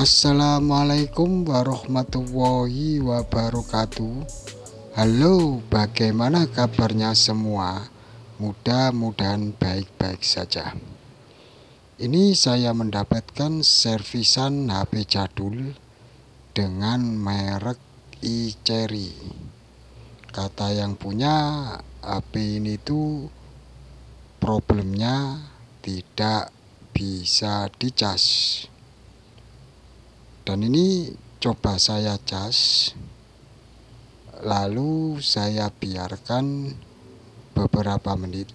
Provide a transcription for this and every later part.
Assalamualaikum warahmatullahi wabarakatuh. Halo, bagaimana kabarnya semua? Mudah-mudahan baik-baik saja. Ini saya mendapatkan servisan HP jadul dengan merek iCerry. Kata yang punya, HP ini tuh problemnya tidak bisa dicas. Dan ini coba saya cas, lalu saya biarkan beberapa menit.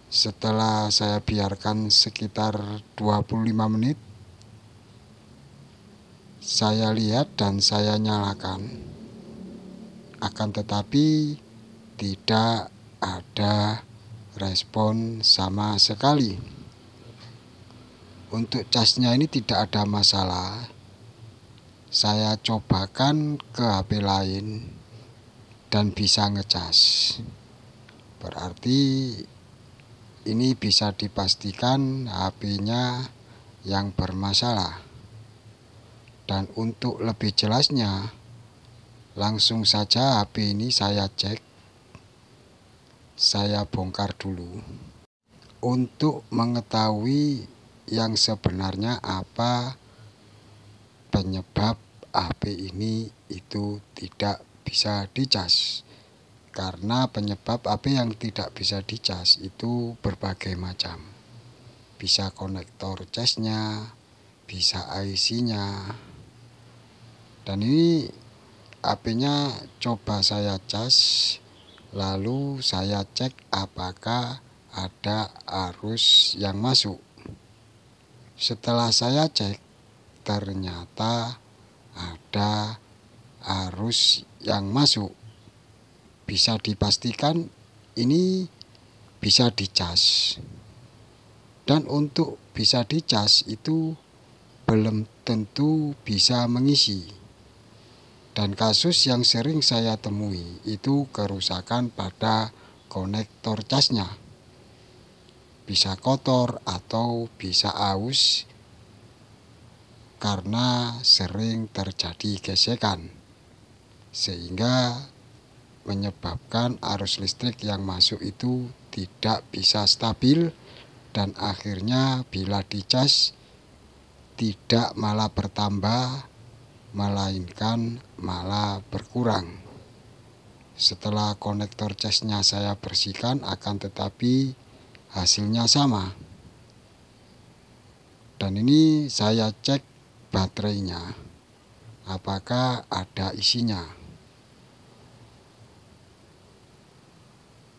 Setelah saya biarkan sekitar 25 menit, saya lihat dan saya nyalakan. Akan tetapi tidak ada respon sama sekali. Untuk casnya ini tidak ada masalah. Saya cobakan ke HP lain dan bisa ngecas. Berarti ini bisa dipastikan HP-nya yang bermasalah. Dan untuk lebih jelasnya, langsung saja HP ini saya cek. Saya bongkar dulu untuk mengetahui yang sebenarnya apa penyebab HP ini itu tidak bisa dicas. Karena penyebab HP yang tidak bisa dicas itu berbagai macam. Bisa konektor casnya, bisa IC-nya. Dan ini HP-nya coba saya cas, lalu saya cek apakah ada arus yang masuk. Setelah saya cek, ternyata ada arus yang masuk. Bisa dipastikan ini bisa dicas. Dan untuk bisa dicas itu belum tentu bisa mengisi. Dan kasus yang sering saya temui itu kerusakan pada konektor casnya. Bisa kotor atau bisa aus karena sering terjadi gesekan, sehingga menyebabkan arus listrik yang masuk itu tidak bisa stabil dan akhirnya bila dicas tidak malah bertambah melainkan malah berkurang. Setelah konektor casnya saya bersihkan, akan tetapi hasilnya sama. Dan ini saya cek baterainya, apakah ada isinya.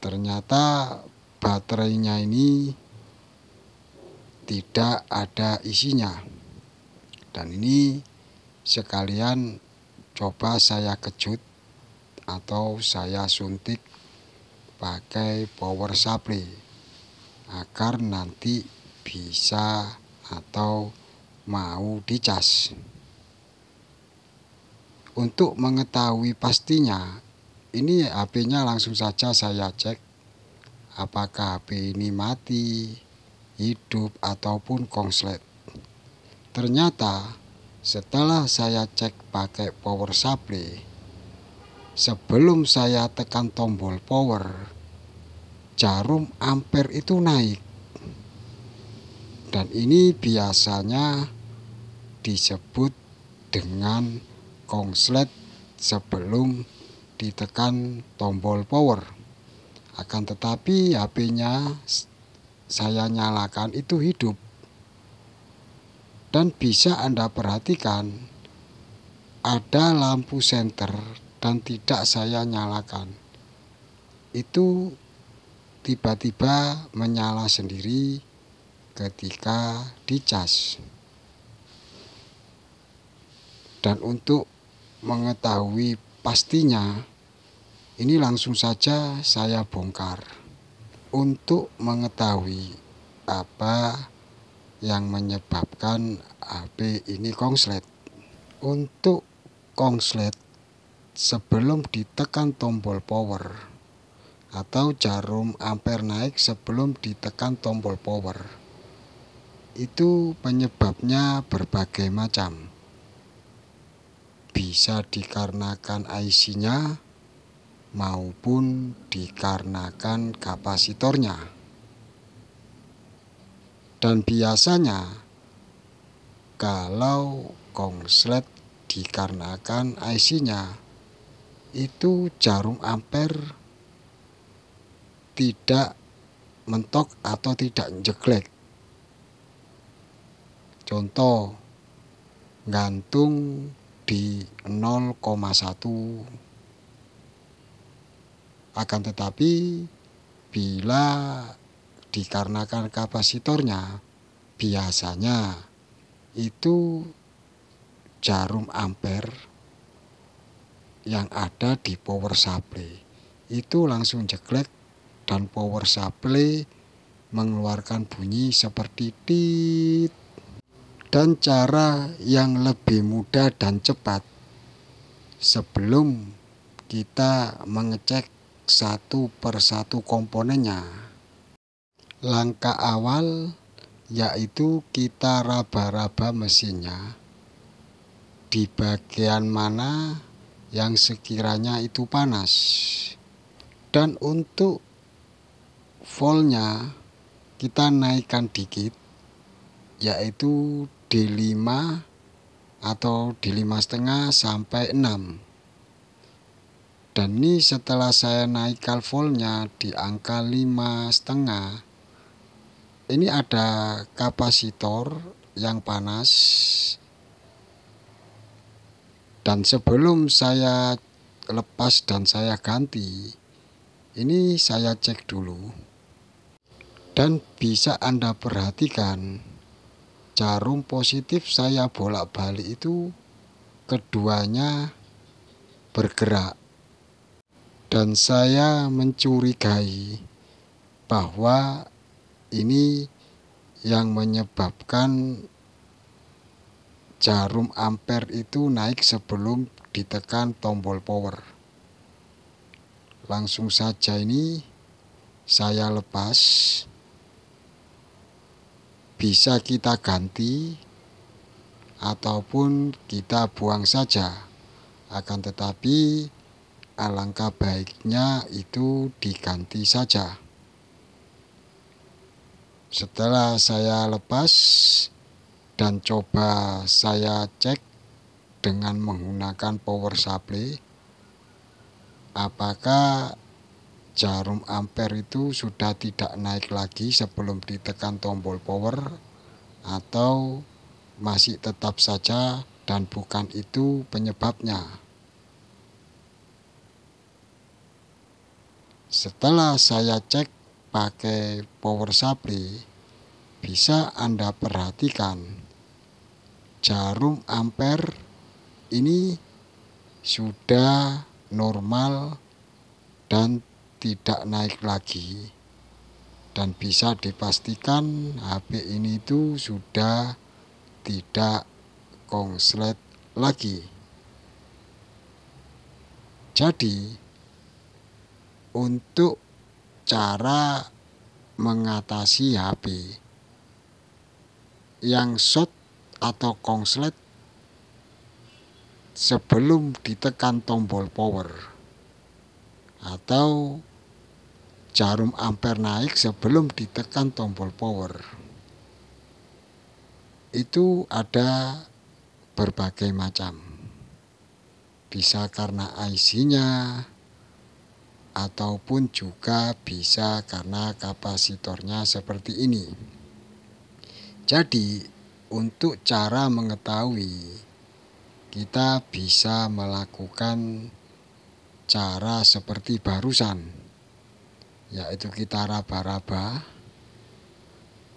Ternyata baterainya ini tidak ada isinya. Dan ini sekalian coba saya kejut atau saya suntik pakai power supply agar nanti bisa atau mau dicas. Untuk mengetahui pastinya, ini HP-nya langsung saja saya cek apakah HP ini mati, hidup ataupun konslet. Ternyata setelah saya cek pakai power supply, sebelum saya tekan tombol power, jarum ampere itu naik. Dan ini biasanya disebut dengan konslet sebelum ditekan tombol power. Akan tetapi HP-nya saya nyalakan itu hidup. Dan bisa Anda perhatikan ada lampu senter dan tidak saya nyalakan. Itu tiba-tiba menyala sendiri ketika dicas. Dan untuk mengetahui pastinya, ini langsung saja saya bongkar untuk mengetahui apa yang menyebabkan HP ini konslet. Untuk konslet, sebelum ditekan tombol power atau jarum ampere naik sebelum ditekan tombol power, itu penyebabnya berbagai macam. Bisa dikarenakan IC-nya maupun dikarenakan kapasitornya. Dan biasanya kalau konslet dikarenakan IC-nya, itu jarum ampere tidak mentok atau tidak jeglek. Contoh, gantung di 0,1. Akan tetapi bila dikarenakan kapasitornya, biasanya itu jarum ampere yang ada di power supply itu langsung jeglek dan power supply mengeluarkan bunyi seperti tit. Dan cara yang lebih mudah dan cepat sebelum kita mengecek satu persatu komponennya, langkah awal yaitu kita raba-raba mesinnya di bagian mana yang sekiranya itu panas. Dan untuk voltnya kita naikkan dikit, yaitu D5 atau D5,5 sampai 6. Dan ini setelah saya naikkan voltnya di angka 5,5, ini ada kapasitor yang panas. Dan sebelum saya lepas dan saya ganti, ini saya cek dulu. Dan bisa Anda perhatikan, jarum positif saya bolak-balik itu keduanya bergerak. Dan saya mencurigai bahwa ini yang menyebabkan jarum ampere itu naik sebelum ditekan tombol power. Langsung saja ini saya lepas. Bisa kita ganti ataupun kita buang saja. Akan tetapi alangkah baiknya itu diganti saja. Setelah saya lepas dan coba saya cek dengan menggunakan power supply, apakah jarum ampere itu sudah tidak naik lagi sebelum ditekan tombol power, atau masih tetap saja dan bukan itu penyebabnya. Setelah saya cek pakai power supply, bisa Anda perhatikan jarum ampere ini sudah normal dan tidak naik lagi, dan bisa dipastikan HP ini itu sudah tidak konslet lagi. Jadi untuk cara mengatasi HP yang short atau konslet sebelum ditekan tombol power, atau jarum ampere naik sebelum ditekan tombol power, itu ada berbagai macam. Bisa karena IC-nya, ataupun juga bisa karena kapasitornya seperti ini. Jadi untuk cara mengetahui, kita bisa melakukan cara seperti barusan, yaitu kita raba-raba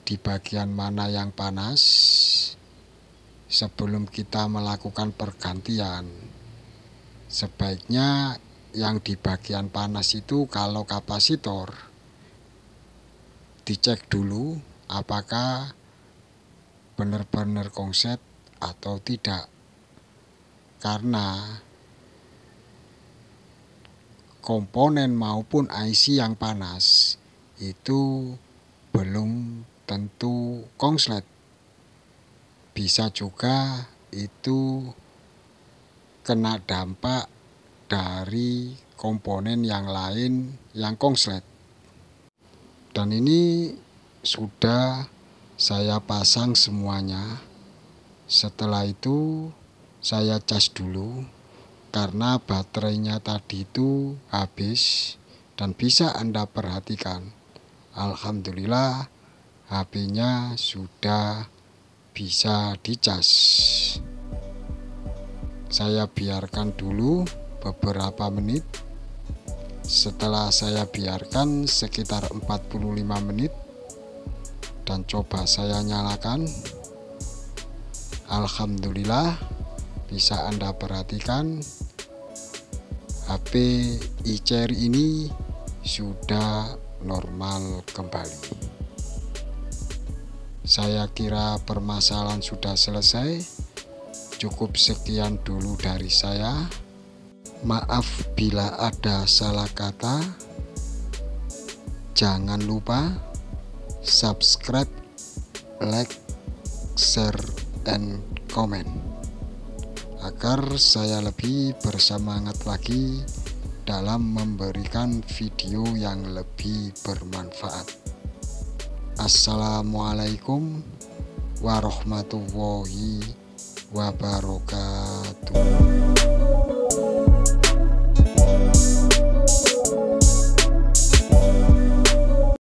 di bagian mana yang panas sebelum kita melakukan pergantian. Sebaiknya yang di bagian panas itu, kalau kapasitor, dicek dulu apakah benar-benar konslet atau tidak. Karena komponen maupun IC yang panas itu belum tentu konslet. bisa juga itu kena dampak dari komponen yang lain yang konslet. Dan ini sudah saya pasang semuanya. Setelah itu saya cas dulu karena baterainya tadi itu habis. Dan bisa Anda perhatikan, alhamdulillah HP-nya sudah bisa dicas. Saya biarkan dulu beberapa menit. Setelah saya biarkan sekitar 45 menit dan coba saya nyalakan, alhamdulillah bisa Anda perhatikan HP iCerry ini sudah normal kembali. Saya kira permasalahan sudah selesai. Cukup sekian dulu dari saya. Maaf bila ada salah kata. Jangan lupa subscribe, like, share, and comment agar saya lebih bersemangat lagi dalam memberikan video yang lebih bermanfaat. Assalamualaikum warahmatullahi wabarakatuh.